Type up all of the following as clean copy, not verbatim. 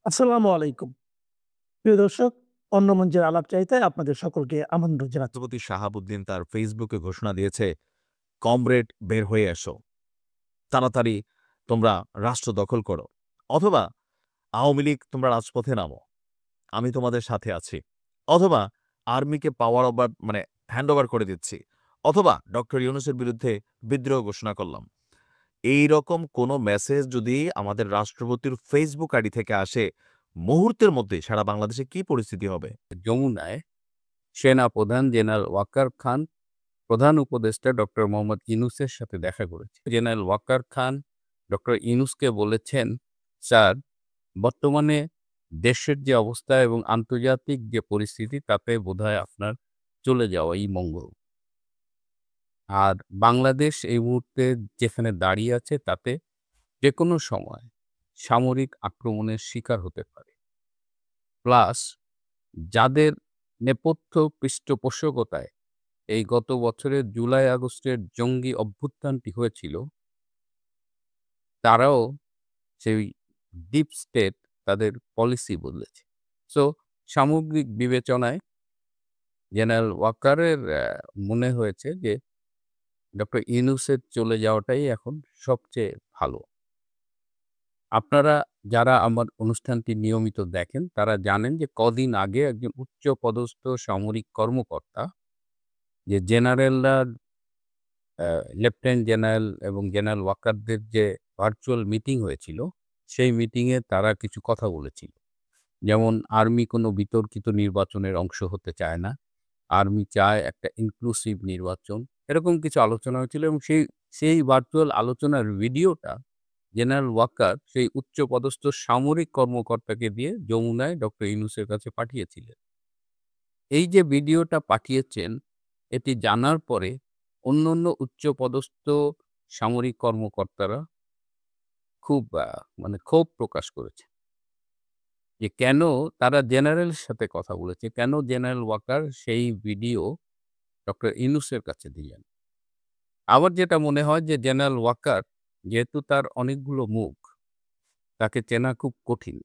আসসালামু আলাইকুম। প্রিয় দর্শক, অন্য মঞ্চের আলাপ চাইতে আপনাদের সকলকে আমন্ত্রণ জানাচ্ছি। রাষ্ট্রপতি শাহাবুদ্দিন তার ফেসবুকে ঘোষণা দিয়েছে, "কমরেড বের হয়ে এসো। তাড়াতাড়ি তোমরা রাষ্ট্র দখল করো। অথবা আওয়ামী লীগ তোমরা রাজপথে নামো। আমি তোমাদের সাথে আছি। অথবা আর্মিকে পাওয়ার ওভার হ্যান্ড ওভার করে দিচ্ছি। অথবা ডক্টর ইউনূসের বিরুদ্ধে বিদ্রোহ ঘোষণা করলাম।" এইরকম কোনো মেসেজ যদি আমাদের রাষ্ট্রপতির ফেসবুক আইডি থেকে আসে, মুহূর্তের মধ্যে সারা বাংলাদেশে কি পরিস্থিতি হবে? যমুনায় সেনাপ্রধান জেনারেল ওয়াকার খান প্রধান উপদেষ্টা ডক্টর মোহাম্মদ ইউনূসের সাথে দেখা করেছে। জেনারেল ওয়াকার খান ডক্টর ইউনূসকে বলেছেন, "স্যার, বর্তমানে দেশের যে অবস্থা এবং আন্তর্জাতিক যে পরিস্থিতি তাতে বোধহয় আপনার চলে যাওয়াই মঙ্গল। আর বাংলাদেশ এই মুহূর্তে যেখানে দাঁড়িয়ে আছে তাতে যেকোনো সময় সামরিক আক্রমণের শিকার হতে পারে। প্লাস যাদের নেপথ্য পৃষ্ঠপোষকতায় এই গত বছরের জুলাই-আগস্টের জঙ্গি অভ্যুত্থানটি হয়েছিল, তারাও সেই ডিপ স্টেট তাদের পলিসি বদলেছে।" সো সামগ্রিক বিবেচনায় জেনারেল ওয়াকারের মনে হয়েছে যে ডক্টর ইউনূসের চলে যাওয়াটাই এখন সবচেয়ে ভালো। আপনারা যারা আমার অনুষ্ঠানটি নিয়মিত দেখেন তারা জানেন যে কদিন আগে একজন উচ্চপদস্থ সামরিক কর্মকর্তা, যে জেনারেলরা লেফটেন্যান্ট জেনারেল এবং জেনারেল ওয়াকারদের যে ভার্চুয়াল মিটিং হয়েছিল, সেই মিটিংয়ে তারা কিছু কথা বলেছিল। যেমন আর্মি কোনো বিতর্কিত নির্বাচনের অংশ হতে চায় না। আর্মি চায় একটা ইনক্লুসিভ নির্বাচন। এরকম কিছু আলোচনা হয়েছিল এবং সেই ভার্চুয়াল আলোচনার ভিডিওটা জেনারেল ওয়াকার সেই উচ্চপদস্থ সামরিক কর্মকর্তাকে দিয়ে যমুনায় ডক্টর ইউনূসের কাছে পাঠিয়েছিলেন। এই যে ভিডিওটা পাঠিয়েছেন, এটি জানার পরে অন্যান্য উচ্চপদস্থ সামরিক কর্মকর্তারা খুব ক্ষোভ প্রকাশ করেছে যে কেন তারা জেনারেলের সাথে কথা বলেছে, কেন জেনারেল ওয়াকার সেই ভিডিও ডক্টর ইউনূসের কাছে দিলেন। আমার যেটা মনে হয় যে জেনারেল ওয়াকার, যেহেতু তার অনেকগুলো মুখ, তাকে চেনা খুব কঠিন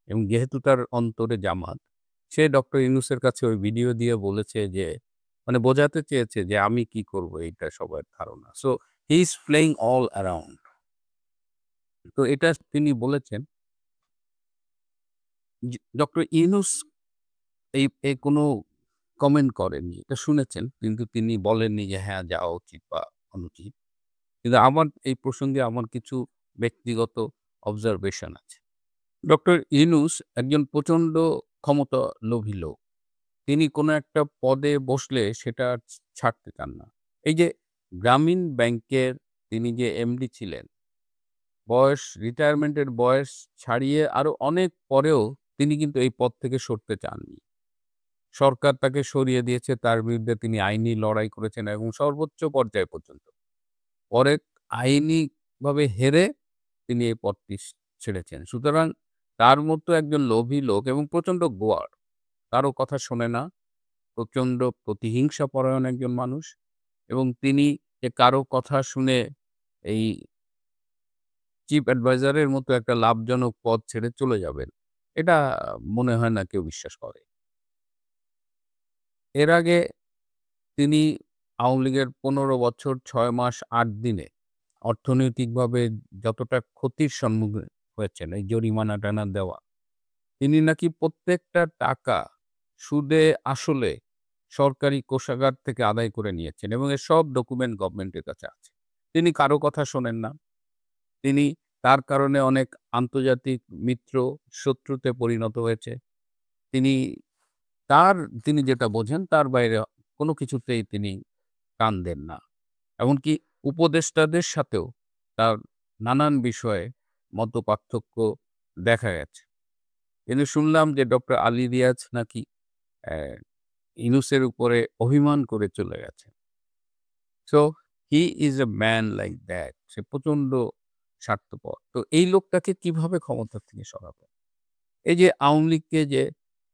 এবং যেহেতু তার অন্তরে জামাত, সে ডক্টর ইউনূসের কাছে ওই ভিডিও দিয়ে বলেছে যে বোঝাতে চেয়েছে যে আমি কি করব এইটা সবার ধারণা। So he is playing all around. তো এটা তিনি বলেছেন। ডক্টর ইউনূস এই কোনো কমেন্ট করেননি। এটা শুনেছেন কিন্তু তিনি বলেননি যে হ্যাঁ, যাওয়া উচিত বা অনুচিত। কিন্তু আমার এই প্রসঙ্গে আমার কিছু ব্যক্তিগত অবজারভেশন আছে। ডক্টর ইউনূস একজন প্রচণ্ড ক্ষমতালোভী লোক। তিনি কোনো একটা পদে বসলে সেটা আর ছাড়তে চান না। এই যে গ্রামীণ ব্যাংকের তিনি যে এমডি ছিলেন, রিটায়ারমেন্টের বয়স ছাড়িয়ে আরো অনেক পরেও তিনি কিন্তু এই পদ থেকে সরতে চাননি। সরকার তাকে সরিয়ে দিয়েছে, তার বিরুদ্ধে তিনি আইনি লড়াই করেছেন এবং সর্বোচ্চ পর্যায় পর্যন্ত। পরে আইনিভাবে হেরে তিনি এই পদটি ছেড়েছেন। সুতরাং তার মতো একজন লোভী লোক এবং প্রচণ্ড গোয়ার, কারো কথা শোনে না, প্রচণ্ড প্রতিহিংসাপরায়ণ একজন মানুষ এবং তিনি যে কারো কথা শুনে এই চিফ অ্যাডভাইজারের মতো একটা লাভজনক পদ ছেড়ে চলে যাবেন, এটা মনে হয় না কেউ বিশ্বাস করে। এর আগে তিনি আওয়ামী লীগের ১৫ বছর ৬ মাস ৮ দিনে অর্থনৈতিকভাবে যতটা ক্ষতির সম্মুখীন হয়েছেন, এই জরিমানা-টানা দেওয়া, তিনি নাকি প্রত্যেকটা টাকা সুদে আসলে সরকারি কোষাগার থেকে আদায় করে নিয়েছেন এবং এর সব ডকুমেন্ট গভর্নমেন্টের কাছে আছে। তিনি কারো কথা শোনেন না। তিনি তার কারণে অনেক আন্তর্জাতিক মিত্র শত্রুতে পরিণত হয়েছে। তিনি তিনি যেটা বোঝেন তার বাইরে কোনো কিছুতেই তিনি কান দেন না। এমনকি উপদেষ্টাদের সাথেও তার নানান বিষয়ে মতপার্থক্য দেখা গেছে। কিন্তু শুনলাম যে ডক্টর আলী রিয়াজ নাকি অ্যা ইউনূসের উপরে অভিমান করে চলে গেছেন। So he is a man like that. সে প্রচণ্ড স্বার্থপর। তো এই লোকটাকে কিভাবে ক্ষমতা থেকে সরাবেন? এই যে আওয়ামী লীগকে যে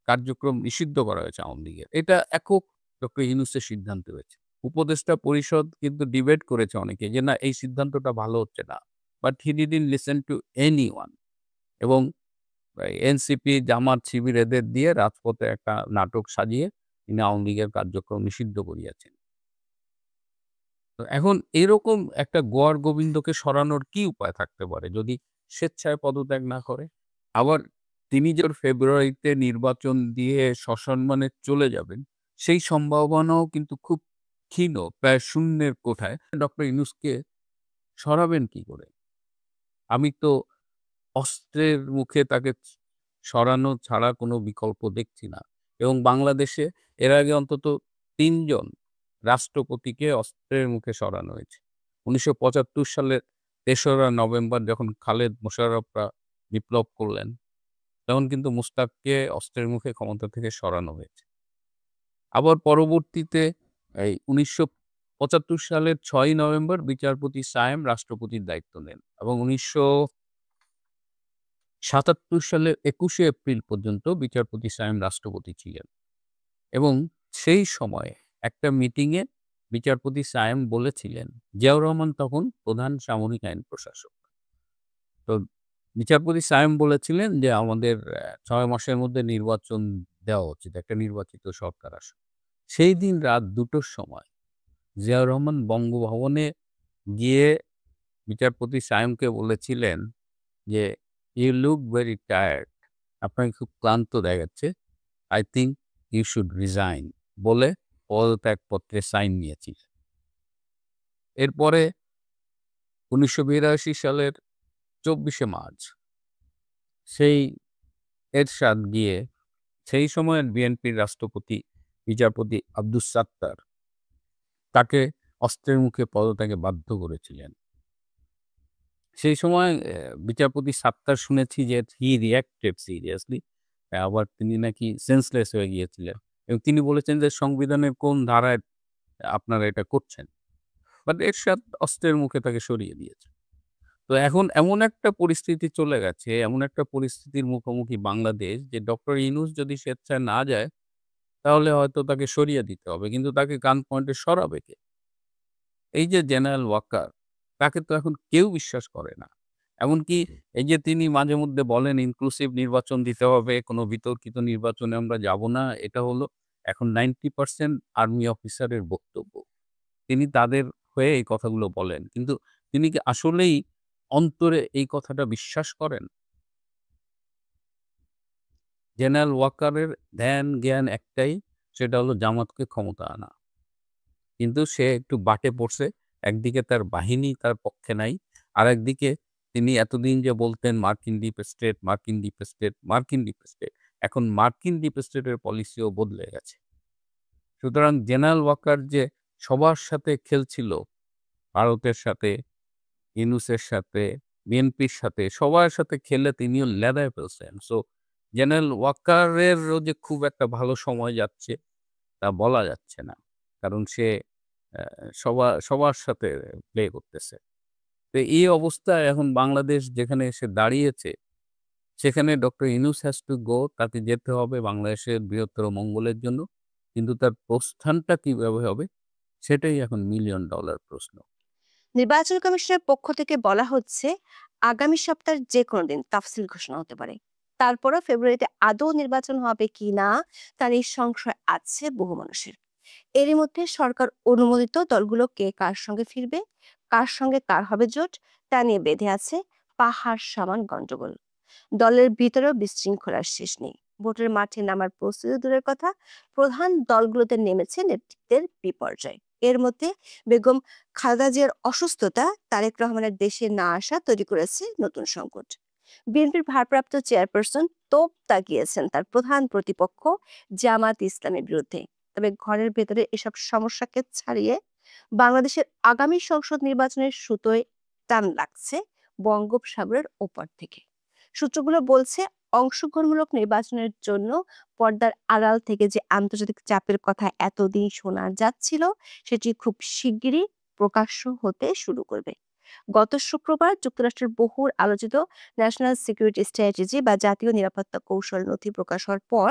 কার্যক্রম নিষিদ্ধ করা হয়েছে আওয়ামী লীগের, এটা একক ডক্টর ইউনূসের সিদ্ধান্ত হয়েছে। উপদেষ্টা পরিষদ কিন্তু ডিবেট করেছে অনেকে যে, "না, এই সিদ্ধান্তটা ভালো হচ্ছে না।" But he didn't listen to anyone এবং এনসিপি, জামাত, শিবির এদের দিয়ে রাজপথে একটা নাটক সাজিয়ে তিনি আওয়ামী লীগের কার্যক্রম নিষিদ্ধ করিয়াছেন। তো এখন এরকম একটা গোয়ার গোবিন্দকে সরানোর কি উপায় থাকতে পারে যদি স্বেচ্ছায় পদত্যাগ না করে? আবার তিনি যে ফেব্রুয়ারিতে নির্বাচন দিয়ে সসম্মানে চলে যাবেন, সেই সম্ভাবনাও কিন্তু খুব ক্ষীণ, প্রায় শূন্যের কোঠায়। ডক্টর ইউনূসকে সরাবেন কি করে? আমি তো অস্ত্রের মুখে তাকে সরানো ছাড়া কোনো বিকল্প দেখছি না। এবং বাংলাদেশে এর আগে অন্তত ৩ জন রাষ্ট্রপতিকে অস্ত্রের মুখে সরানো হয়েছে। ১৯৭৫ সালের ৩রা নভেম্বর যখন খালেদ মোশাররফরা বিপ্লব করলেন, তখন কিন্তু মুশতাককে অস্ত্রের মুখে ক্ষমতা থেকে সরানো হয়েছে। আবার পরবর্তীতে এই ১৯৭৫ সালের ৬ই নভেম্বর বিচারপতি সায়েম রাষ্ট্রপতির দায়িত্ব নেন এবং ১৯৭৭ সালের ২১শে এপ্রিল পর্যন্ত বিচারপতি সায়েম রাষ্ট্রপতি ছিলেন। এবং সেই সময়ে একটা মিটিংয়ে বিচারপতি সায়েম বলেছিলেন, জিয়াউর রহমান তখন প্রধান সামরিক আইন প্রশাসক। তো বিচারপতি সায়েম বলেছিলেন যে আমাদের ৬ মাসের মধ্যে নির্বাচন দেওয়া উচিত, একটা নির্বাচিত সরকার আসুক। সেই দিন রাত ২টোর সময় জিয়াউর রহমান বঙ্গভবনে গিয়ে বিচারপতি সায়েমকে বলেছিলেন যে, "ইউ লুক ভেরি টায়ার্ড, আপনাকে খুব ক্লান্ত দেখাচ্ছে। I think you should resign" বলে পদত্যাগপত্রে সাইন নিয়েছিলেন। এরপরে ১৯৮২ সালের ২৪শে মার্চ সেই এরশাদ গিয়ে সেই সময়ের বিএনপির রাষ্ট্রপতি বিচারপতি আব্দুস সাত্তার তাকে অস্ত্রের মুখে পদত্যাগে বাধ্য করেছিলেন। সেই সময় বিচারপতি সাত্তার শুনেছি যে হি রিঅ্যাক্টেড সিরিয়াসলি। আবার তিনি নাকি সেন্সলেস হয়ে গিয়েছিলেন এবং তিনি বলেছেন যে সংবিধানের কোন ধারায় আপনারা এটা করছেন? বাট এরশাদ অস্ত্রের মুখে তাকে সরিয়ে দিয়েছে। তো এখন এমন একটা পরিস্থিতি চলে গেছে, এমন একটা পরিস্থিতির মুখোমুখি বাংলাদেশ যে ডক্টর ইউনূস যদি স্বেচ্ছায় না যায় তাহলে হয়তো তাকে সরিয়ে দিতে হবে। কিন্তু তাকে গান পয়েন্টে সরাবে কে? এই যে জেনারেল ওয়াকার, তাকে তো এখন কেউ বিশ্বাস করে না। এমনকি এই যে তিনি মাঝে মধ্যে বলেন ইনক্লুসিভ নির্বাচন দিতে হবে, কোনো বিতর্কিত নির্বাচনে আমরা যাব না। এটা হলো এখন 90% আর্মি অফিসারের বক্তব্য। তিনি তাদের হয়ে এই কথাগুলো বলেন। কিন্তু তিনি কি আসলেই অন্তরে এই কথাটা বিশ্বাস করেন? জেনারেল ওয়াকারের ধ্যান জ্ঞান একটাই, সেটা হলো জামাতকে ক্ষমতা আনা। কিন্তু সে একটু বাটে পড়ছে। একদিকে তার বাহিনী তার পক্ষে নাই। আরেকদিকে তিনি এতদিন যে বলতেন মার্কিন ডিপ স্টেট, মার্কিন ডিপ স্টেট, মার্কিন ডিপ স্টেট। এখন মার্কিন ডিপ স্টেটের পলিসিও বদলে গেছে। সুতরাং জেনারেল ওয়াকার যে সবার সাথে খেলছিল, ভারতের সাথে, ইউনূসের সাথে, বিএনপির সাথে, সবার সাথে খেলে তিনিও লেদায় ফেলছেন। সো জেনারেল ওয়াকারেরও যে খুব একটা ভালো সময় যাচ্ছে তা বলা যাচ্ছে না। কারণ সে সবার সাথে প্লে করতেছে। তো এই অবস্থায় এখন বাংলাদেশ যেখানে এসে দাঁড়িয়েছে, সেখানে doctor Yunus has to go, তাকে যেতে হবে বাংলাদেশের বৃহত্তর মঙ্গলের জন্য। কিন্তু তার প্রস্থানটা কিভাবে হবে, সেটাই এখন $1,000,000 প্রশ্ন। নির্বাচন কমিশনের পক্ষ থেকে বলা হচ্ছে আগামী সপ্তাহের যে কোনো দিন তাফসিল ঘোষণা হতে পারে। তারপরও ফেব্রুয়ারিতে আদৌ নির্বাচন হবে কি না তা নিয়ে সংশয় আছে বহু মানুষের। এরই মধ্যে সরকার অনুমোদিত দলগুলো কে কার সঙ্গে ফিরবে, কার সঙ্গে কার হবে জোট, তা নিয়ে বেঁধে আছে পাহাড় সমান গন্ডগোল। দলের ভিতরেও বিশৃঙ্খলার শেষ নেই। ভোটের মাঠে নামার প্রস্তুতি দূরের কথা, প্রধান দলগুলোতে নেমেছে নেতৃত্বের বিপর্যয়। এর মধ্যে বেগম খালেদা জিয়ার অসুস্থতা, তারেক রহমানের দেশে না আসা তৈরি করেছে নতুন সংকট। বিএনপির ভারপ্রাপ্ত চেয়ারপারসন তোপ তাকিয়েছেন তার প্রধান প্রতিপক্ষ জামাত ইসলামের বিরুদ্ধে। তবে ঘরের ভেতরে এসব সমস্যাকে ছাড়িয়ে বাংলাদেশের আগামী সংসদ নির্বাচনের সুতোয় টান লাগছে বঙ্গোপসাগরের ওপার থেকে। সূত্রগুলো বলছে অংশগ্রহণমূলক নির্বাচনের জন্য পর্দার আড়াল থেকে যে আন্তর্জাতিক চাপের কথা এতদিন শোনা যাচ্ছিল, সেটি খুব শিগগিরই প্রকাশ্য হতে শুরু করবে। গত শুক্রবার যুক্তরাষ্ট্রের বহুল আলোচিত ন্যাশনাল সিকিউরিটি স্ট্র্যাটেজি বা জাতীয় নিরাপত্তা কৌশল নথি প্রকাশ হওয়ার পর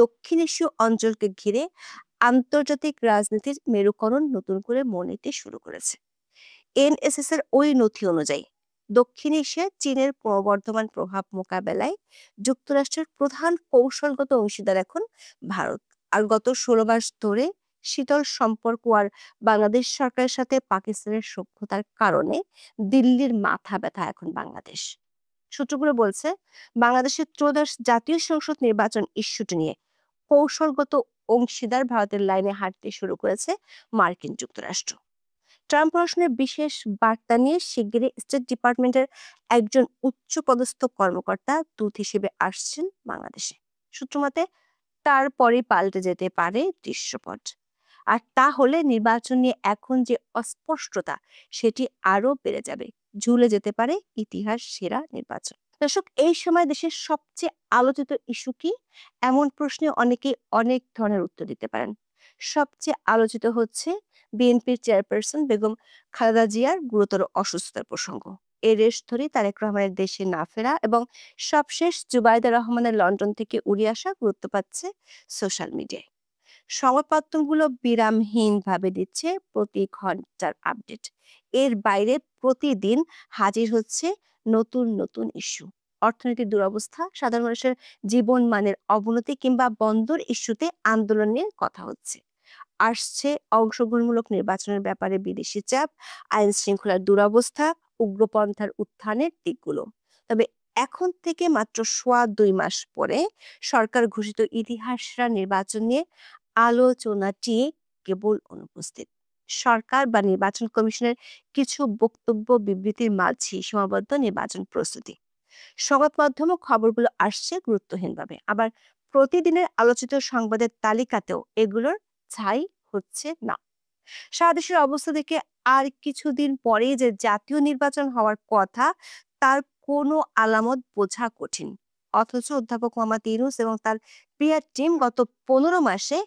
দক্ষিণ এশীয় অঞ্চলকে ঘিরে আন্তর্জাতিক রাজনীতির মেরুকরণ নতুন করে মনে নিতে শুরু করেছে। এনএসএস এর ওই নথি অনুযায়ী দক্ষিণ এশিয়ায় চীনের ক্রমবর্ধমান প্রভাব মোকাবেলায় যুক্তরাষ্ট্রের প্রধান কৌশলগত অংশীদার এখন ভারত। আর গত 16 মাস ধরে শীতল সম্পর্ক আর বাংলাদেশ সরকারের সাথে পাকিস্তানের সখ্যতার কারণে দিল্লির মাথা ব্যথা এখন বাংলাদেশ। সূত্রগুলো বলছে, বাংলাদেশের ত্রয়োদশ জাতীয় সংসদ নির্বাচন ইস্যুটি নিয়ে কৌশলগত অংশীদার ভারতের লাইনে হাঁটতে শুরু করেছে মার্কিন যুক্তরাষ্ট্র। ট্রাম্প প্রশাসনের বিশেষ বার্তা নিয়ে শিগগিরই স্টেট ডিপার্টমেন্টের একজন উচ্চপদস্থ কর্মকর্তা দূত হিসেবে আসছেন বাংলাদেশে। সূত্রমতে তারপরই পাল্টে যেতে পারে দৃশ্যপট। আর তাহলে নির্বাচন নিয়ে এখন যে অস্পষ্টতা সেটি আরো বেড়ে যাবে, ঝুলে যেতে পারে ইতিহাস সেরা নির্বাচন। দর্শক, এই সময় দেশের সবচেয়ে আলোচিত ইস্যু কি? এমন প্রশ্নে অনেকেই অনেক ধরনের উত্তর দিতে পারেন। সবচেয়ে আলোচিত হচ্ছে বিএনপির চেয়ারপারসন বেগম খালেদা জিয়ার গুরুতর অসুস্থতার প্রসঙ্গ। এর রেশ ধরে তারেক রহমানের দেশে না ফেরা এবং সবশেষ জুবাইদা রহমানের লন্ডন থেকে উড়ে আসা গুরুত্ব পাচ্ছে সোশ্যাল মিডিয়ায়। সংবাদ মাধ্যমগুলো বিরামহীনভাবে দিচ্ছে প্রতি ঘন্টার আপডেট। এর বাইরে প্রতিদিন হাজির হচ্ছে নতুন নতুন ইস্যু। অর্থনৈতিক দুরবস্থা, সাধারণ মানুষের জীবন মানের অবনতি কিংবা বন্দর ইস্যুতে আন্দোলন নিয়ে কথা হচ্ছে। আসছে অংশগ্রহণমূলক নির্বাচনের ব্যাপারে বিদেশি চাপ, আইন শৃঙ্খলার দুরবস্থা, উগ্রপন্থার উত্থানের দিকগুলো। তবে এখন থেকে মাত্র 2.5 মাস পরে সরকার ঘোষিত ইতিহাসরা নির্বাচন নিয়ে আলোচনাটি কেবল অনুপস্থিত। সরকার বা নির্বাচন কমিশনের কিছু বক্তব্য বিবৃতির মাঝে সীমাবদ্ধ নির্বাচন প্রস্তুতি। সংবাদ মাধ্যম ও খবরগুলো আসছে গুরুত্বহীনভাবে, আবার প্রতিদিনের আলোচিত সংবাদের তালিকাতেও এগুলোর ছাই হচ্ছে না। সারা দেশের অবস্থা দেখে আর কিছুদিন পরেই যে জাতীয় নির্বাচন হওয়ার কথা তার কোনো আলামত বোঝা কঠিন। অথচ অধ্যাপক মোহাম্মদ ইউনূস এবং তার পিআর টিম গত 15 মাসে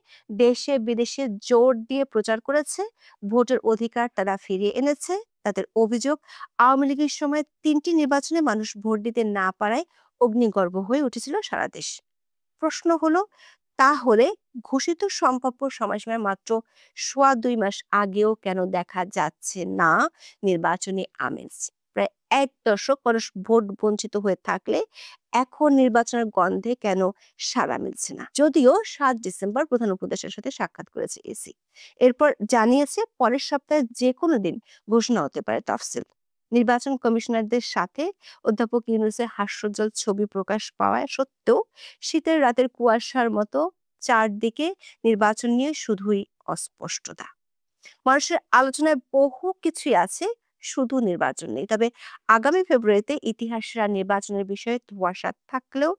দেশে বিদেশে জোর দিয়ে প্রচার করেছে ভোটের অধিকার তারা ফিরিয়ে এনেছে। তাদের অভিযোগ, আওয়ামী লীগের সময় 3টি নির্বাচনে মানুষ ভোট দিতে না পারায় অগ্নিগর্ভ হয়ে উঠেছিল সারা দেশ। প্রশ্ন হলো, তাহলে ঘোষিত সম্ভাব্য সময়সীমায় মাত্র 2.5 মাস আগেও কেন দেখা যাচ্ছে না নির্বাচনী আমেজ? প্রায় 1 দশক মানুষ ভোট বঞ্চিত হয়ে থাকলে এখন নির্বাচনের গন্ধে কেন সাড়া মিলছে না? যদিও 7 ডিসেম্বর প্রধান উপদেষ্টার সাথে সাক্ষাৎ করেছে ইসি। এরপর জানিয়েছে পরের সপ্তাহে যে কোনো দিন ঘোষণা হতে পারে তফসিল। নির্বাচন কমিশনারদের সাথে অধ্যাপক ইউনূসের হাস্যোজ্জ্বল ছবি প্রকাশ পাওয়া সত্ত্বেও শীতের রাতের কুয়াশার মতো চারদিকে নির্বাচন নিয়ে শুধুই অস্পষ্টতা। মানুষের আলোচনায় বহু কিছুই আছে, শুধু নির্বাচন নেই। তবে আগামী ফেব্রুয়ারিতে ইতিহাসের নির্বাচনের বিষয়ে ধোঁয়াশা থাকলেও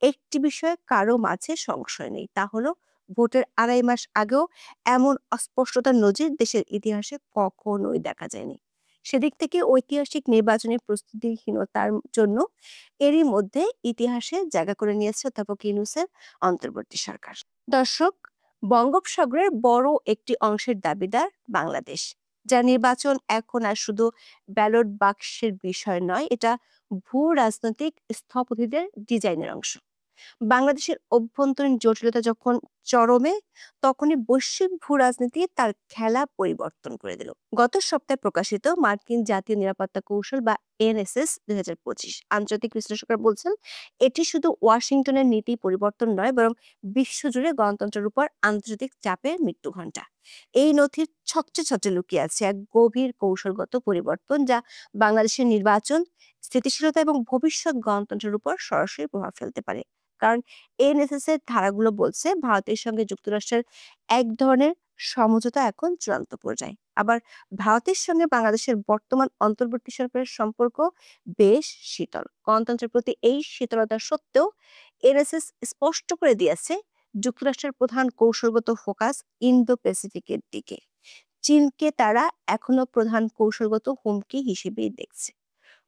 একটি বিষয়ে কারো মাঝে সংশয় নেই, তা হলো ভোটের 2.5 মাস আগেও এমন অস্পষ্টতার নজির দেশের ইতিহাসে কখনোই দেখা যায়নি। সেদিক থেকে ঐতিহাসিক নির্বাচনী প্রস্তুতিহীনতার জন্য এরই মধ্যে ইতিহাসে জায়গা করে নিয়েছে অধ্যাপক ইউনূসের অন্তর্বর্তী সরকার। দর্শক, বঙ্গোপসাগরের বড় একটি অংশের দাবিদার বাংলাদেশ, যা নির্বাচন এখন আর শুধু ব্যালট বাক্সের বিষয় নয়, এটা ভূ রাজনৈতিক স্থপতিদের ডিজাইনের অংশ। বাংলাদেশের অভ্যন্তরীণ জটিলতা যখন চরমে, তখনই বৈশ্বিক ভূ রাজনীতি তার খেলা পরিবর্তন করে দিল। গত সপ্তাহে প্রকাশিত মার্কিন জাতীয় নিরাপত্তা কৌশল বা এনএসএস 2025 আন্তর্জাতিক বিশ্লেষকরা বলছেন, এটি শুধু ওয়াশিংটনের নীতি পরিবর্তন নয়, বরং বিশ্বজুড়ে গণতন্ত্রের উপর আন্তর্জাতিক চাপের মৃত্যুঘণ্টা। এই নথির ছত্রে ছত্রে লুকিয়ে আছে এক গভীর কৌশলগত পরিবর্তন, যা বাংলাদেশের নির্বাচন, স্থিতিশীলতা এবং ভবিষ্যৎ গণতন্ত্রের উপর সরাসরি প্রভাব ফেলতে পারে। কারণ এনএসএস এর ধারাগুলো বলছে ভারতের সঙ্গে যুক্তরাষ্ট্রের এক ধরনের সমঝোতা এখন চূড়ান্ত পর্যায়ে। আবার ভারতের সঙ্গে বাংলাদেশের বর্তমান অন্তর্বর্তী সরকারের সম্পর্ক বেশ শীতল। গণতন্ত্রের প্রতি এই শীতলতা সত্ত্বেও এনএসএস স্পষ্ট করে দিয়েছে যুক্তরাষ্ট্রের প্রধান কৌশলগত ফোকাস ইন্দো প্যাসিফিকের দিকে। চীনকে তারা এখনো প্রধান কৌশলগত হুমকি হিসেবেই দেখছে।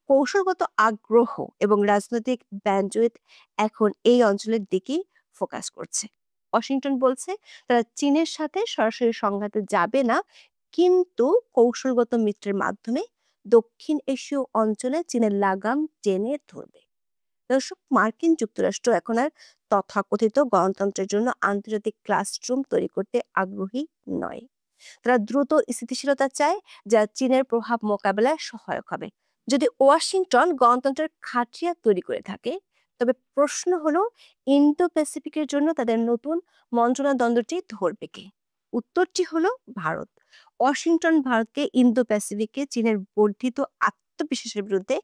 কৌশলগত আগ্রহ এবং রাজনৈতিক ব্যান্ডউইথ এখন এই অঞ্চলের দিকেই ফোকাস করছে। ওয়াশিংটন বলছে তারা চীনের সাথে সরাসরি সংঘাতে যাবে না, কিন্তু কৌশলগত মিত্রের মাধ্যমে দক্ষিণ এশীয় অঞ্চলে চীনের লাগাম টেনে ধরবে। দর্শক, মার্কিন যুক্তরাষ্ট্র এখন আর তথাকথিত গণতন্ত্রের জন্য আন্তর্জাতিক ক্লাসরুম তৈরি করতে আগ্রহী নয়। তারা দ্রুত স্থিতিশীলতা চায়, যা চীনের প্রভাব মোকাবেলায় সহায়ক হবে। যদি ওয়াশিংটন গণতন্ত্রের খাঁটিয়া তৈরি করে থাকে, তবে প্রশ্ন হলো ইন্দো প্যাসিফিকের জন্য তাদের নতুন মন্ত্রণাদ্বন্দ্বটি ধরবে কে? উত্তরটি হলো ভারত। ওয়াশিংটন ভারতকে ইন্দো প্যাসিফিকে চীনের বর্ধিত আত্মবিশ্বাসের বিরুদ্ধে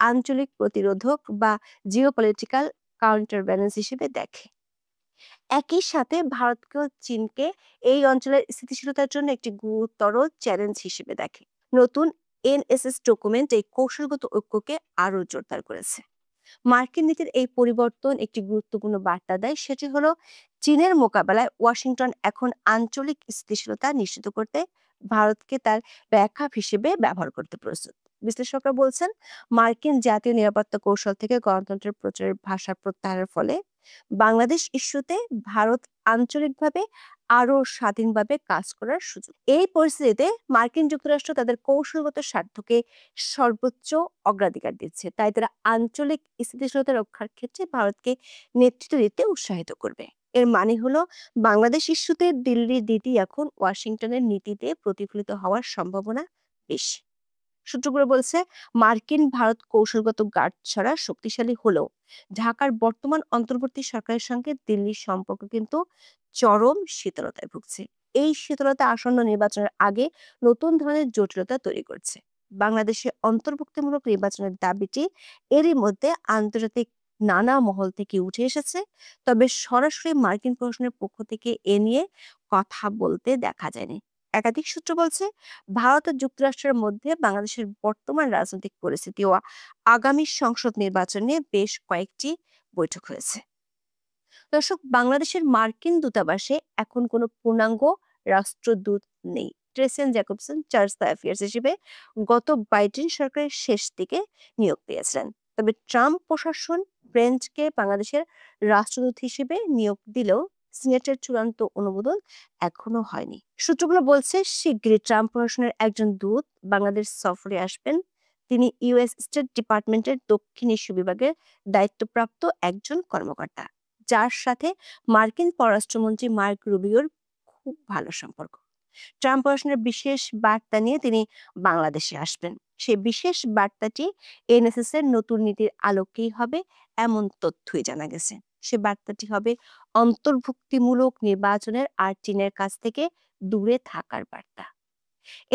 আঞ্চলিক প্রতিরোধক বা জিওপলিটিক্যাল কাউন্টারব্যালেন্স হিসেবে দেখে। একই সাথে ভারতকেও চীনকে এই অঞ্চলের স্থিতিশীলতার জন্য একটি গুরুতর চ্যালেঞ্জ হিসেবে দেখে। নতুন এনএসএস ডকুমেন্ট এই কৌশলগত ঐক্যকে আরো জোরদার করেছে। মার্কিন নীতির এই পরিবর্তন একটি গুরুত্বপূর্ণ বার্তা দেয়, সেটি হলো চীনের মোকাবেলায় ওয়াশিংটন এখন আঞ্চলিক স্থিতিশীলতা নিশ্চিত করতে ভারতকে তার ব্যাকআপ হিসেবে ব্যবহার করতে প্রস্তুত। বিশ্লেষকরা বলছেন, মার্কিন জাতীয় নিরাপত্তা কৌশল থেকে গণতন্ত্রের প্রচারের ভাষা প্রত্যাহারের ফলে বাংলাদেশ ইস্যুতে ভারত আঞ্চলিকভাবে আরো স্বাধীনভাবে কাজ করার সুযোগ। এই পরিস্থিতিতে মার্কিন যুক্তরাষ্ট্র তাদের কৌশলগত স্বার্থকে সর্বোচ্চ অগ্রাধিকার দিচ্ছে, তাই তারা আঞ্চলিক স্থিতিশীলতা রক্ষার ক্ষেত্রে ভারতকে নেতৃত্ব দিতে উৎসাহিত করবে। এর মানে হলো বাংলাদেশ ইস্যুতে দিল্লির নীতি এখন ওয়াশিংটনের নীতিতে প্রতিফলিত হওয়ার সম্ভাবনা বেশি। সূত্রগুলো বলছে, মার্কিন ভারত কৌশলগত গাঁটছড়া শক্তিশালী হলেও ঢাকার বর্তমান অন্তর্বর্তী সরকারের সঙ্গে দিল্লির সম্পর্ক কিন্তু চরম শীতলতায় ভুগছে। এই শীতলতা আসন্ন নির্বাচনের আগে নতুন ধরনের জটিলতা তৈরি করছে। বাংলাদেশে অন্তর্ভুক্তিমূলক নির্বাচনের দাবিটি এরই মধ্যে আন্তর্জাতিক নানা মহল থেকে উঠে এসেছে, তবে সরাসরি মার্কিন প্রশাসনের পক্ষ থেকে এ নিয়ে কথা বলতে দেখা যায়নি। একাধিক সূত্র বলছে, ভারত ও যুক্তরাষ্ট্রের মধ্যে বাংলাদেশের বর্তমান রাজনৈতিক পরিস্থিতি ও আগামী সংসদ নির্বাচন নিয়ে বেশ কয়েকটি বৈঠক হয়েছে। দর্শক, বাংলাদেশের মার্কিন দূতাবাসে এখন কোনো পূর্ণাঙ্গ রাষ্ট্রদূত নেই। ট্রেসেন জ্যাকবসন চার্জ দ্য অ্যাফেয়ার্স হিসেবে গত বাইডেন সরকারের শেষ দিকে নিয়োগ পেয়েছিলেন, তবে ট্রাম্প প্রশাসন ব্রেন্টকে বাংলাদেশের রাষ্ট্রদূত হিসেবে নিয়োগ দিলেও সিনেটের চূড়ান্ত অনুমোদন এখনো হয়নি। সূত্রগুলো বলছে, শিগগিরই ট্রাম্প প্রশাসনের একজন দূত বাংলাদেশ সফরে আসবেন। তিনি ইউএস স্টেট ডিপার্টমেন্টের দক্ষিণ এশীয় বিভাগের দায়িত্বপ্রাপ্ত একজন কর্মকর্তা, যার সাথে মার্কিন পররাষ্ট্রমন্ত্রী মার্ক রুবিওর খুব ভালো সম্পর্ক। ট্রাম্প প্রশাসনের বিশেষ বার্তা নিয়ে তিনি বাংলাদেশে আসবেন। সেই বিশেষ বার্তাটি এনএসএস এর নতুন নীতির আলোকেই হবে এমন তথ্যই জানা গেছে। সে বার্তাটি হবে অন্তর্ভুক্তিমূলক নির্বাচনের আর চীনের কাছ থেকে দূরে থাকার বার্তা।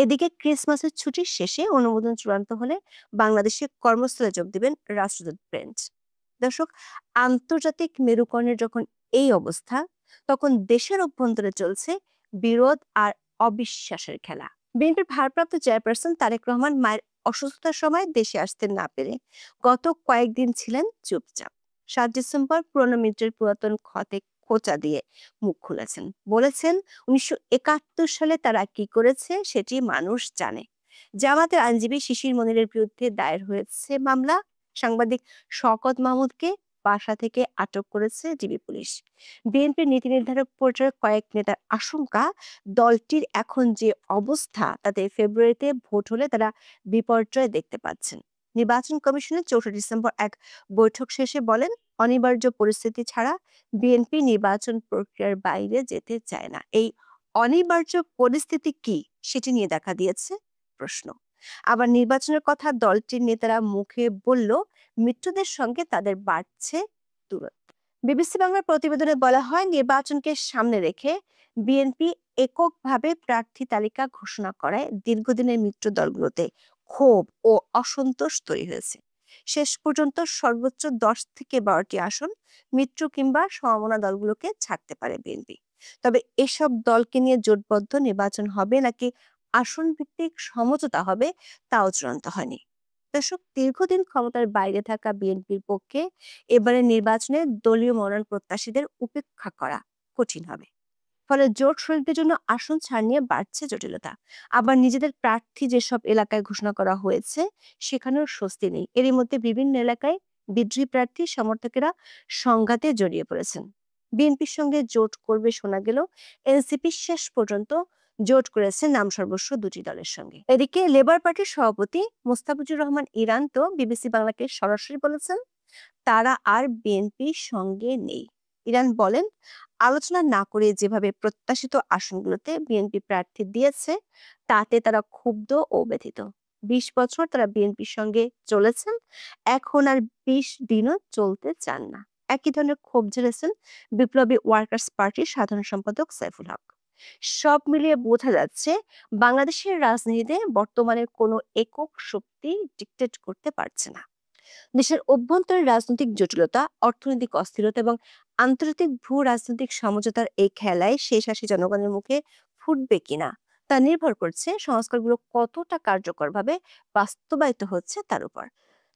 এদিকে ক্রিসমাসের ছুটির শেষে অনুমোদন চূড়ান্ত হলে বাংলাদেশে কর্মস্থলে যোগ দিবেন রাষ্ট্রদূত ব্রেন্ট। দর্শক, আন্তর্জাতিক মেরুকরণের যখন এই অবস্থা, তখন দেশের অভ্যন্তরে চলছে বিরোধ আর অবিশ্বাসের খেলা। বিএনপির ভারপ্রাপ্ত চেয়ারপারসন তারেক রহমান মায়ের অসুস্থতার সময় দেশে আসতে না পেরে গত কয়েকদিন ছিলেন চুপচাপ। 7 ডিসেম্বর পুরনো মিত্রের পুরাতন ক্ষতে খোঁচা দিয়ে মুখ খুলেছেন, বলেছেন 1971 সালে তারা কি করেছে সেটি মানুষ জানে। জামাতের আইনজীবী শিশির মনিরের বিরুদ্ধে দায়ের হয়েছে মামলা। সাংবাদিক শওকত মাহমুদকে বাসা থেকে আটক করেছে ডিবি পুলিশ। বিএনপির নীতি নির্ধারক পর্যায়ের কয়েক নেতার আশঙ্কা, দলটির এখন যে অবস্থা তাতে ফেব্রুয়ারিতে ভোট হলে তারা বিপর্যয় দেখতে পাচ্ছেন। নির্বাচন কমিশনের 4 ডিসেম্বর এক বৈঠক শেষে বলেন, অনিবার্য পরিস্থিতি ছাড়া বিএনপি নির্বাচন প্রক্রিয়ার বাইরে যেতে চায় না। এই অনিবার্য পরিস্থিতি কি সেটি নিয়ে দেখা দিয়েছে প্রশ্ন। আবার নির্বাচনের কথা দলটির নেতারা মুখে বলল, মিত্রদের সঙ্গে তাদের বাড়ছে দূরত্ব। বিবিসি বাংলার প্রতিবেদনে বলা হয়, নির্বাচনকে সামনে রেখে বিএনপি এককভাবে প্রার্থী তালিকা ঘোষণা করায় দীর্ঘদিনের মিত্র দলগুলোতে ক্ষোভ ও অসন্তোষ তৈরি হয়েছে। শেষ পর্যন্ত সর্বোচ্চ 10 থেকে 12টি আসন মিত্র কিংবা সমমনা দলগুলোকে ছাড়তে পারে বিএনপি। তবে এসব দলকে নিয়ে জোটবদ্ধ নির্বাচন হবে নাকি আসন ভিত্তিক সমঝোতা হবে তাও চূড়ান্ত হয়নি। দর্শক, দীর্ঘদিন ক্ষমতার বাইরে থাকা বিএনপির পক্ষে এবারের নির্বাচনে দলীয় মনোনয়ন প্রত্যাশীদের উপেক্ষা করা কঠিন হবে। ফলে জোট শরিকদের জন্য আসন ছাড় নিয়ে বাড়ছে জটিলতা। আবার নিজেদের প্রার্থী যেসব এলাকায় ঘোষণা করা হয়েছে সেখানেও স্বস্তি নেই। এরই মধ্যে বিভিন্ন এলাকায় বিদ্রোহী প্রার্থী সমর্থকেরা সংঘাতে জড়িয়ে পড়েছেন। বিএনপির সঙ্গে জোট করবে শোনা গেল, এনসিপি শেষ পর্যন্ত জোট করেছে নামসর্বস্ব দুটি দলের সঙ্গে। এদিকে লেবার পার্টির সভাপতি মোস্তাফিজুর রহমান ইরান তো বিবিসি বাংলাকে সরাসরি বলেছেন, তারা আর বিএনপির সঙ্গে নেই। ইরান বলেন, আলোচনা না করে যেভাবে প্রত্যাশিত আসনগুলোতে বিএনপি প্রার্থী দিয়েছে তাতে তারা ক্ষুব্ধ ও ব্যথিত। 20 বছর তারা বিএনপির সঙ্গে চলেছেন, এখন আর 20 দিনও চলতে চান না। একই ধরনের ক্ষোভ ঝেড়েছেন বিপ্লবী ওয়ার্কার্স পার্টির সাধারণ সম্পাদক সাইফুল হক। সব মিলিয়ে বোঝা যাচ্ছে বাংলাদেশের রাজনীতিতে বর্তমানে কোনো একক শক্তি ডিক্টেট করতে পারছে না। দেশের অভ্যন্তরীণ রাজনৈতিক জটিলতা, অর্থনৈতিক অস্থিরতা এবং আন্তর্জাতিক ভূ রাজনৈতিক সমঝোতার এই খেলায় শেষ হাসি জনগণের মুখে ফুটবে কিনা তা নির্ভর করছে সংস্কারগুলো কতটা কার্যকরভাবে বাস্তবায়িত হচ্ছে তার উপর।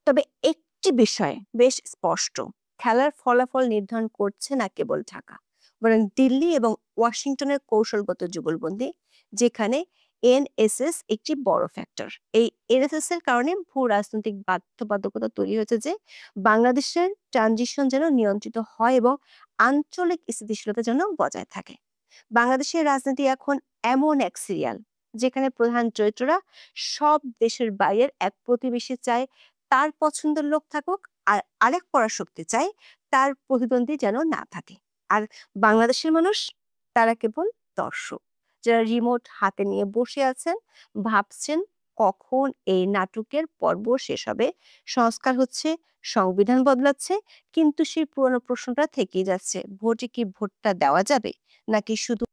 তবে একটি বিষয় বেশ স্পষ্ট, খেলার ফলাফল নির্ধারণ করছে না কেবল ঢাকা, বরং দিল্লি এবং ওয়াশিংটনের কৌশলগত যুগলবন্দি, যেখানে এনএসএস একটি বড় ফ্যাক্টর। এই এনএসএস এর কারণে ভূ রাজনৈতিক বাধ্যবাধকতা তৈরি হয়েছে যে বাংলাদেশের ট্রানজিশন যেন নিয়ন্ত্রিত হয় এবং আঞ্চলিক স্থিতিশীলতা যেন বজায় থাকে। বাংলাদেশের রাজনীতি এখন এমন এক সিরিয়াল যেখানে প্রধান চরিত্ররা সব দেশের বাইরের এক প্রতিবেশী চায় তার পছন্দের লোক থাকুক, আর আরেক পরাশক্তি চায় তার প্রতিদ্বন্দ্বী যেন না থাকে। আর বাংলাদেশের মানুষ তারা কেবল দর্শক, যারা রিমোট হাতে নিয়ে বসে আছেন, ভাবছেন কখন এই নাটকের পর্ব শেষ হবে। সংস্কার হচ্ছে, সংবিধান বদলাচ্ছে, কিন্তু সেই পুরনো প্রশ্নটা থেকেই যাচ্ছে, ভোটে কি ভোটটা দেওয়া যাবে নাকি শুধু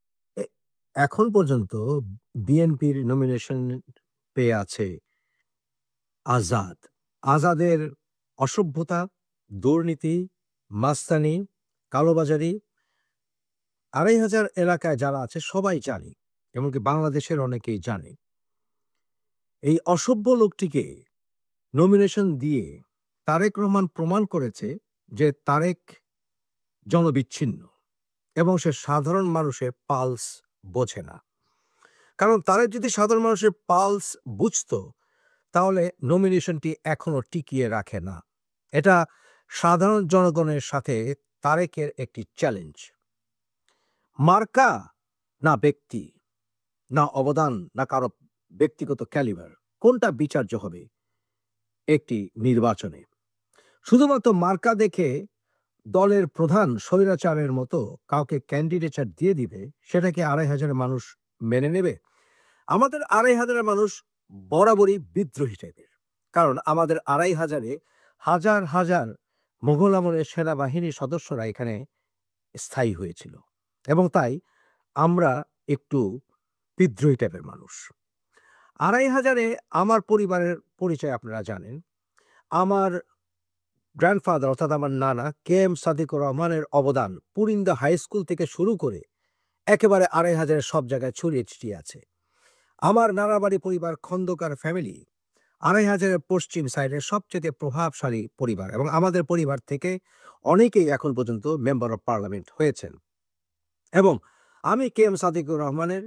এখন পর্যন্ত বিএনপির নমিনেশন পেয়ে আছে আজাদ। আজাদের অসভ্যতা, দুর্নীতি, মাস্তানি, কালোবাজারি ২৫০০ এলাকায় যারা আছে সবাই জানে, এমনকি বাংলাদেশের অনেকেই জানে। এই অসভ্য লোকটিকে নমিনেশন দিয়ে তারেক রহমান প্রমাণ করেছে যে তারেক জনবিচ্ছিন্ন এবং সে সাধারণ মানুষের পালস বোঝে না। কারণ তারেক যদি সাধারণ মানুষের পালস বুঝতো তাহলে নমিনেশনটি এখনো টিকিয়ে রাখে না। এটা সাধারণ জনগণের সাথে তারেকের একটি চ্যালেঞ্জ। মার্কা না ব্যক্তি, না অবদান, না কারো ব্যক্তিগত ক্যালিবার, কোনটা বিচার্য হবে একটি নির্বাচনে? শুধুমাত্র মার্কা দেখে দলের প্রধান স্বৈরাচারের মতো কাউকে ক্যান্ডিডেচার দিয়ে দিবে, সেটাকে ২৫০০ মানুষ মেনে নেবে? আমাদের ২৫০০ মানুষ বরাবরই বিদ্রোহী টাইপের, কারণ আমাদের ২৫০০-এ হাজার হাজার মোগল আমলের সেনাবাহিনীর সদস্যরা এখানে স্থায়ী হয়েছিল, এবং তাই আমরা একটু বিদ্রোহী টাইপের মানুষ। ২৫০০-এ আমার পরিবারের পরিচয় আপনারা জানেন। আমার গ্র্যান্ডফাদার অর্থাৎ আমার নানা কে এম সাদিকুর রহমানের অবদান পুরিন্দা হাই স্কুল থেকে শুরু করে একেবারে ২৫০০-এর সব জায়গায় ছড়িয়ে ছিটিয়ে আছে। আমার নানাবাড়ি পরিবার খন্দকার ফ্যামিলি ২৫০০-এর পশ্চিম সাইডের সবচেয়ে প্রভাবশালী পরিবার, এবং আমাদের পরিবার থেকে অনেকেই এখন পর্যন্ত মেম্বার অফ পার্লামেন্ট হয়েছেন। এবং আমি কে এম সাদিকুর রহমানের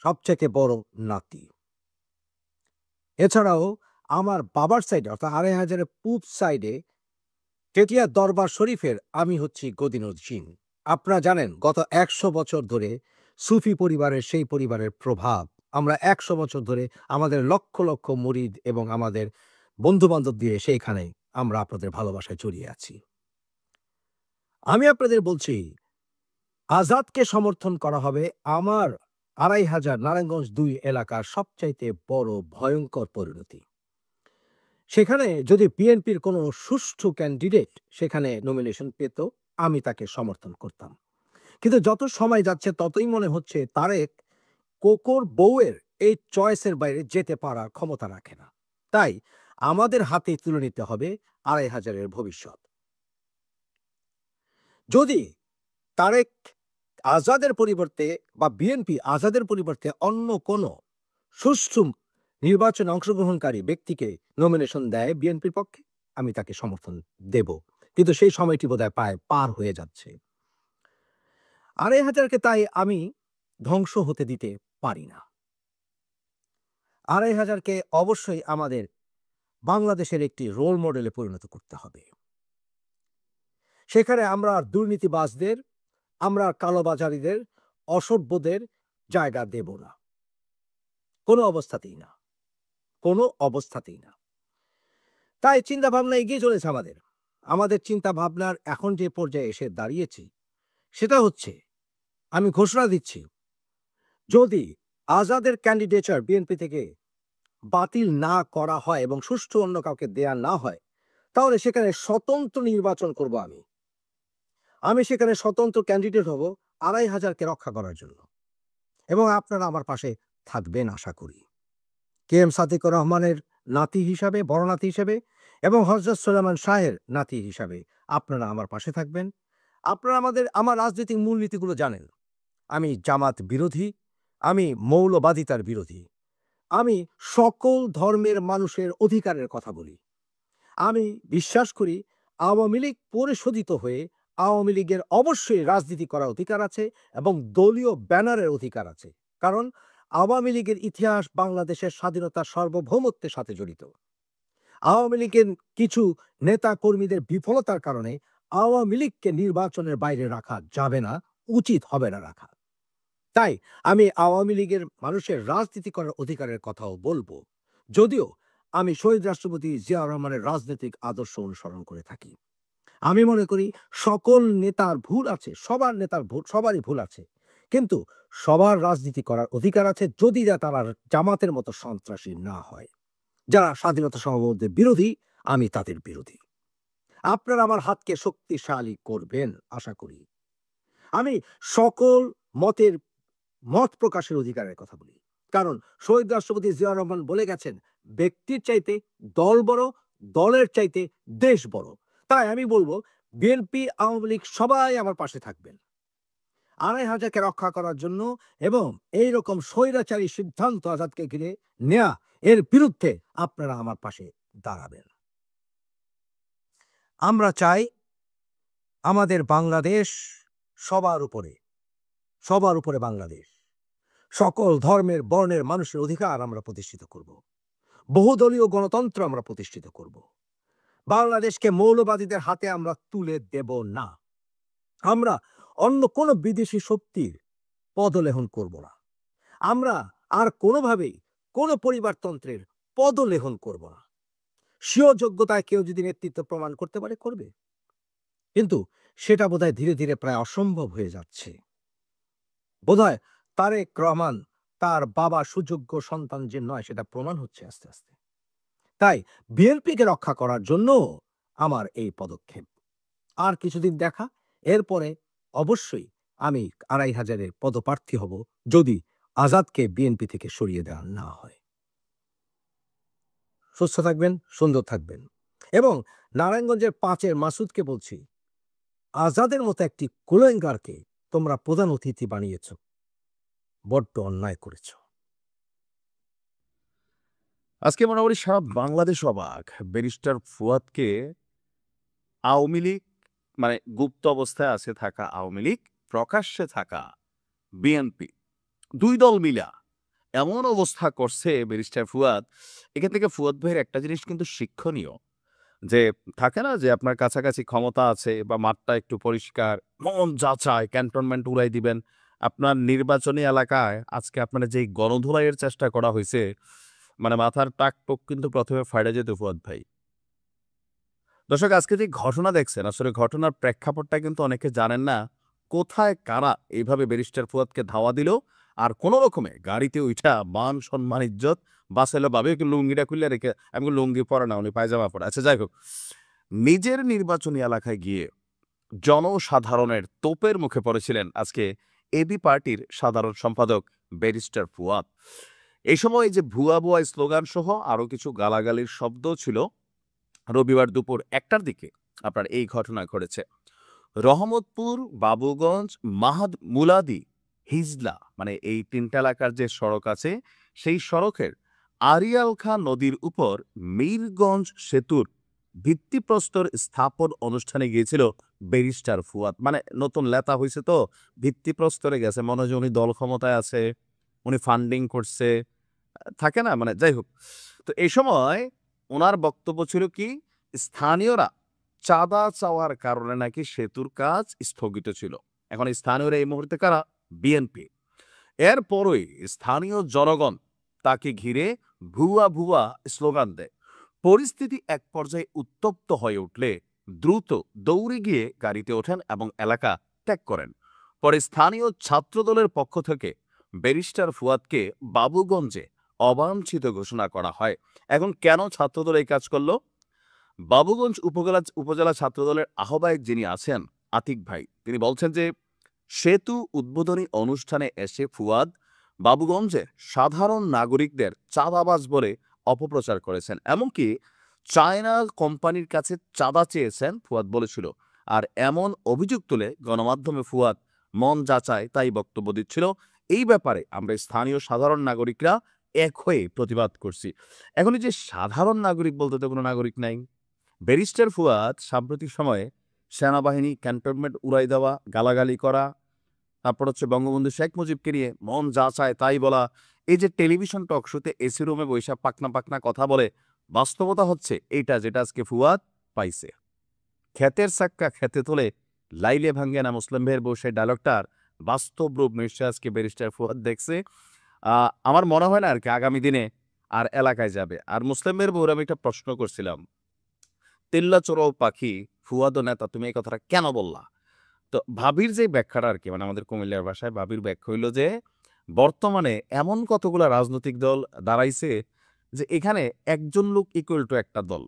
সবচেয়ে বড় নাতি। এছাড়াও আমার বাবার সাইডে অর্থাৎ ২৫০০-এর পূব সাইডে তেটিয়া দরবার শরীফের আমি হচ্ছি গদিনুদ্দিন। আপনারা জানেন গত ১০০ বছর ধরে সুফি পরিবারের সেই পরিবারের প্রভাব আমরা ১০০ বছর ধরে আমাদের লক্ষ লক্ষ মুরিদ এবং আমাদের বন্ধুবান্ধব দিয়ে সেইখানে আমরা আপনাদের ভালোবাসায় জড়িয়ে আছি। আমি আপনাদের বলছি, আজাদকে সমর্থন করা হবে আমার ২৫০০ নারায়ণগঞ্জ ২ এলাকার সবচাইতে বড় ভয়ঙ্কর পরিণতি। সেখানে যদি বিএনপির কোনো সুষ্ঠু ক্যান্ডিডেট সেখানে নমিনেশন পেত, আমি তাকে সমর্থন করতাম। কিন্তু যত সময় যাচ্ছে ততই মনে হচ্ছে তারেক কোকোর বউয়ের এই চয়েসের বাইরে যেতে পারার ক্ষমতা রাখে না। তাই আমাদের হাতে তুলে নিতে হবে ২৫০০-এর ভবিষ্যৎ। যদি তারেক আজাদের পরিবর্তে বা বিএনপি আজাদের পরিবর্তে অন্য কোনো সুষ্ঠু নির্বাচনে অংশগ্রহণকারী ব্যক্তিকে নমিনেশন দেয় বিএনপির পক্ষে, আমি তাকে সমর্থন দেব। কিন্তু সেই সময়টি বোধহয় পার হয়ে যাচ্ছে। ২৫০০-কে তাই আমি ধ্বংস হতে দিতে পারি না। ২৫০০-কে অবশ্যই আমাদের বাংলাদেশের একটি রোল মডেলে পরিণত করতে হবে। সেখানে আমরা দুর্নীতিবাজদের, আমরা কালোবাজারিদের, অসভ্যদের জায়গা দেব না, কোনো অবস্থাতেই না, কোনো অবস্থাতেই না। তাই চিন্তা ভাবনা এগিয়ে চলেছে আমাদের। আমাদের চিন্তা ভাবনার এখন যে পর্যায়ে এসে দাঁড়িয়েছি সেটা হচ্ছে, আমি ঘোষণা দিচ্ছি, যদি আজাদের ক্যান্ডিডেচার বিএনপি থেকে বাতিল না করা হয় এবং সুষ্ঠু অন্য কাউকে দেয়া না হয়, তাহলে সেখানে স্বতন্ত্র নির্বাচন করব আমি সেখানে স্বতন্ত্র ক্যান্ডিডেট হব ২৫০০কে রক্ষা করার জন্য, এবং আপনারা আমার পাশে থাকবেন আশা করি। কে এম সাদিকুর রহমানের নাতি হিসাবে, বড় নাতি হিসেবে, এবং হযরত সুলাইমান শাহের নাতি হিসাবে আপনারা আমার পাশে থাকবেন। আপনারা আমার রাজনৈতিক মূলনীতিগুলো জানেন। আমি জামাত বিরোধী, আমি মৌলবাদিতার বিরোধী, আমি সকল ধর্মের মানুষের অধিকারের কথা বলি। আমি বিশ্বাস করি আওয়ামী লীগ পরিশোধিত হয়ে আওয়ামী লীগের অবশ্যই রাজনীতি করার অধিকার আছে এবং দলীয় ব্যানারের অধিকার আছে, কারণ আওয়ামী লীগের ইতিহাস বাংলাদেশের স্বাধীনতা সার্বভৌমত্বের সাথে জড়িত। আওয়ামী লীগের কিছু নেতা কর্মীদের বিফলতার কারণে আওয়ামী লীগকে নির্বাচনের বাইরে রাখা যাবে না, উচিত হবে না রাখা। তাই আমি আওয়ামী লীগের মানুষের রাজনীতি করার অধিকারের কথাও বলবো, যদিও আমি শহীদ রাষ্ট্রপতি জিয়াউর রহমানের রাজনৈতিক আদর্শ অনুসরণ করে থাকি। আমি মনে করি সকল নেতার ভুল আছে, সবারই ভুল আছে, কিন্তু সবার রাজনীতি করার অধিকার আছে, যদি তারা জামাতের মতো সন্ত্রাসী না হয়। যারা স্বাধীনতা সার্বভৌমত্বের বিরোধী, আমি তাদের বিরোধী। আপনারা আমার হাতকে শক্তিশালী করবেন আশা করি। আমি সকল মত প্রকাশের অধিকারের কথা বলি, কারণ শহীদ রাষ্ট্রপতি জিয়াউর রহমান বলে গেছেন, ব্যক্তির চাইতে দল বড়, দলের চাইতে দেশ বড়। তাই আমি বলবো, বিএনপি, আওয়ামী লীগ সবাই আমার পাশে থাকবেন ২৫০০কে রক্ষা করার জন্য, এবং এইরকম স্বৈরাচারী সিদ্ধান্ত আজাদকে ঘিরে নেয়া, এর বিরুদ্ধে আপনারা আমার পাশে দাঁড়াবেন। আমরা চাই আমাদের বাংলাদেশ সবার উপরে বাংলাদেশ, সকল ধর্মের বর্ণের মানুষের অধিকার আমরা প্রতিষ্ঠিত করব, বহুদলীয় গণতন্ত্র আমরা প্রতিষ্ঠিত করব। বাংলাদেশকে মৌলবাদীদের হাতে আমরা তুলে দেব না। আমরা অন্য কোনো বিদেশি শক্তির পদলেহন করব না। আমরা আর কোনোভাবেই কোনো পরিবারতন্ত্রের পদলেহন করব না। স্বীয় যোগ্যতায় কেউ যদি নেতৃত্ব প্রমাণ করতে পারে, করবে, কিন্তু সেটা বোধহয় ধীরে ধীরে প্রায় অসম্ভব হয়ে যাচ্ছে। বোধহয় তারেক রহমান তার বাবা সুযোগ্য সন্তান যে নয়, সেটা প্রমাণ হচ্ছে আস্তে আস্তে। তাই বিএনপিকে রক্ষা করার জন্য আমার এই পদক্ষেপ। আর কিছুদিন দেখা, এরপরে অবশ্যই আমি ২৫০০-এর পদপ্রার্থী হব, যদি আজাদকে বিএনপি থেকে সরিয়ে দেওয়া না হয়। সুস্থ থাকবেন, সুন্দর থাকবেন। এবং নারায়ণগঞ্জের ৫-এর মাসুদকে বলছি, আজাদের মতো একটি কুলাঙ্গারকে তোমরা প্রধান অতিথি বানিয়েছ, বড্ড অন্যায় করেছ। আজকে মোটামুটি সারা বাংলাদেশ অবাক। ব্যারিস্টার ফুয়াদকে আওয়ামী লীগ, মানে গুপ্ত অবস্থায় আছে থাকা আওয়ামী লীগ, প্রকাশ্যে থাকা বিএনপি, দুই দল মিলা এমন অবস্থা করছে ব্যারিস্টার ফুয়াদ। এখান থেকে ফুয়াদ ভাইয়ের একটা জিনিস কিন্তু শিক্ষণীয়, যে থাকে না যে আপনার কাছাকাছি ক্ষমতা আছে বা মাঠটা একটু পরিষ্কার, মন যা চায় ক্যান্টনমেন্ট উড়াই দিবেন। আপনার নির্বাচনী এলাকায় আজকে আপনার যেই গণধোলাইয়ের চেষ্টা করা হয়েছে, মানে মাথার টাক টোক কিন্তু প্রথমে ফাইডা যেত ফুয়াদ ভাই। দর্শক, আজকে যে ঘটনা দেখছেন, আসলে ঘটনার প্রেক্ষাপটটা কিন্তু অনেকে জানেন না। কোথায় কারা এইভাবে ব্যারিস্টার ফুয়াদকে ধাওয়া দিল, আর কোনো রকমে গাড়িতে উঠা মান সম্মান ইজ্জত বাঁচাইলো ভাবে লুঙ্গিটা খুলে রেখে, আমি লুঙ্গি পরে না, উনি পায়জামা পরে। আচ্ছা, যাই হোক, নিজের নির্বাচনী এলাকায় গিয়ে জনসাধারণের তোপের মুখে পড়েছিলেন আজকে এবি পার্টির সাধারণ সম্পাদক ব্যারিস্টার ফুয়াদ। এই সময় যে ভুয়া ভুয়া স্লোগান সহ আরো কিছু গালাগালির শব্দ ছিল। রবিবার দুপুর ১টার দিকে আপনার এই ঘটনা ঘটেছে। রহমতপুর, বাবুগঞ্জ, মুলাদি, হিজলা, মানে এই ৩টা এলাকার যে সড়ক আছে, সেই সড়কের আরিয়াল খাঁ নদীর উপর মীরগঞ্জ সেতুর ভিত্তিপ্রস্তর স্থাপন অনুষ্ঠানে গিয়েছিল ব্যারিস্টার ফুয়াদ। মানে নতুন লেতা হয়েছে তো, ভিত্তিপ্রস্তরে গেছে, মনে হয় উনি দল ক্ষমতায় আছে, উনি ফান্ডিং করছে, থাকে না, মানে যাই হোক। তো এই সময় ওনার বক্তব্য ছিল কি, স্থানীয়রা চাঁদা চাওয়ার কারণে নাকি সেতুর কাজ স্থগিত ছিল। এখন স্থানীয়রা এই মুহূর্তে কারা? বিএনপি। এরপরই স্থানীয় জনগণ তাকে ঘিরে ভুয়া ভুয়া স্লোগান দেয়। পরিস্থিতি এক পর্যায়ে উত্তপ্ত হয়ে উঠলে দ্রুত দৌড়ে গিয়ে গাড়িতে ওঠেন এবং এলাকা ত্যাগ করেন। পরে স্থানীয় ছাত্রদলের পক্ষ থেকে ব্যারিস্টার ফুয়াদকে বাবুগঞ্জে অবাঞ্ছিত ঘোষণা করা হয়। এখন কেন ছাত্রদল এই কাজ করলো? বাবুগঞ্জ উপজেলা ছাত্রদলের আহ্বায়ক যিনি আছেন আতিক ভাই, তিনি বলছেন যে সেতু উদ্বোধনী অনুষ্ঠানে এসে ফুয়াদ বাবুগঞ্জের সাধারণ নাগরিকদের চাঁদাবাজ বলে অপপ্রচার করেছেন, এমনকি চায়না কোম্পানির কাছে চাঁদা চেয়েছেন ফুয়াদ বলেছিল। আর এমন অভিযোগ তুলে গণমাধ্যমে ফুয়াদ মন যাচায় তাই বক্তব্য দিচ্ছিল। এই ব্যাপারে আমরা স্থানীয় সাধারণ নাগরিকরা এক হয়ে প্রতিবাদ করছি। এখন এই যে সাধারণ নাগরিক বলতে তো কোনো নাগরিক নাই। ব্যারিস্টার ফুয়াদ সাম্প্রতিক সময়ে সেনাবাহিনী ক্যান্টনমেন্ট উড়াই দেওয়া, গালাগালি করা, তারপর হচ্ছে বঙ্গবন্ধু শেখ মুজিবকে নিয়ে মন যা চায় তাই বলা, এই যে টেলিভিশন টক শোতে এসি রুমে বৈশা পাকনা পাকনা কথা বলে, বাস্তবতা হচ্ছে এইটা যেটা আজকে ফুয়াদ পাইছে। ক্ষেতের সাক্কা খেতে তোলে, লাইলে ভাঙ্গে না মুসলিম ভাইয়ের বউ, সেই ডায়লগটার বাস্তব রূপ নিশ্চয় আজকে ব্যারিস্টার ফুয়াদ দেখছে। আমার মনে হয় না আর কি আগামী দিনে আর এলাকায় যাবে। আর মুসলিম ভাইয়ের বউর আমি একটা প্রশ্ন করছিলাম, তেল্লা চোরাও পাখি ফুয়াদ নেতা, তুমি এই কথাটা কেন বললা? তো ভাবির যে ব্যাখ্যাটা আর কি, মানে আমাদের কুমিল্লার ভাষায় ভাবির ব্যাখ্যা হইল যে বর্তমানে এমন কতগুলা রাজনৈতিক দল দাঁড়াইছে যে এখানে একজন লোক ইকুয়াল টু একটা দল।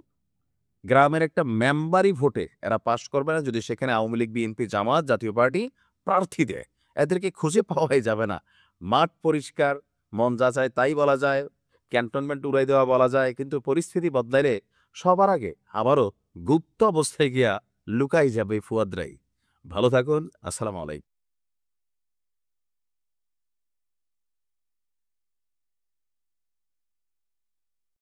গ্রামের একটা মেম্বারই ভোটে এরা পাশ করবে না যদি সেখানে আওয়ামী লীগ, বিএনপি, জামাত, জাতীয় পার্টি প্রার্থী দেয়। এদেরকে খুঁজে পাওয়াই যাবে না। মাঠ পরিষ্কার, মন যা চায় তাই বলা যায়, ক্যান্টনমেন্ট উড়াই দেওয়া বলা যায়, কিন্তু পরিস্থিতি বদলাইলে সবার আগে আবারও গুপ্ত অবস্থায় গিয়া লুকাই যাবে ফুয়াদরাই। ভালো থাকুন। আসসালামু আলাইকুম।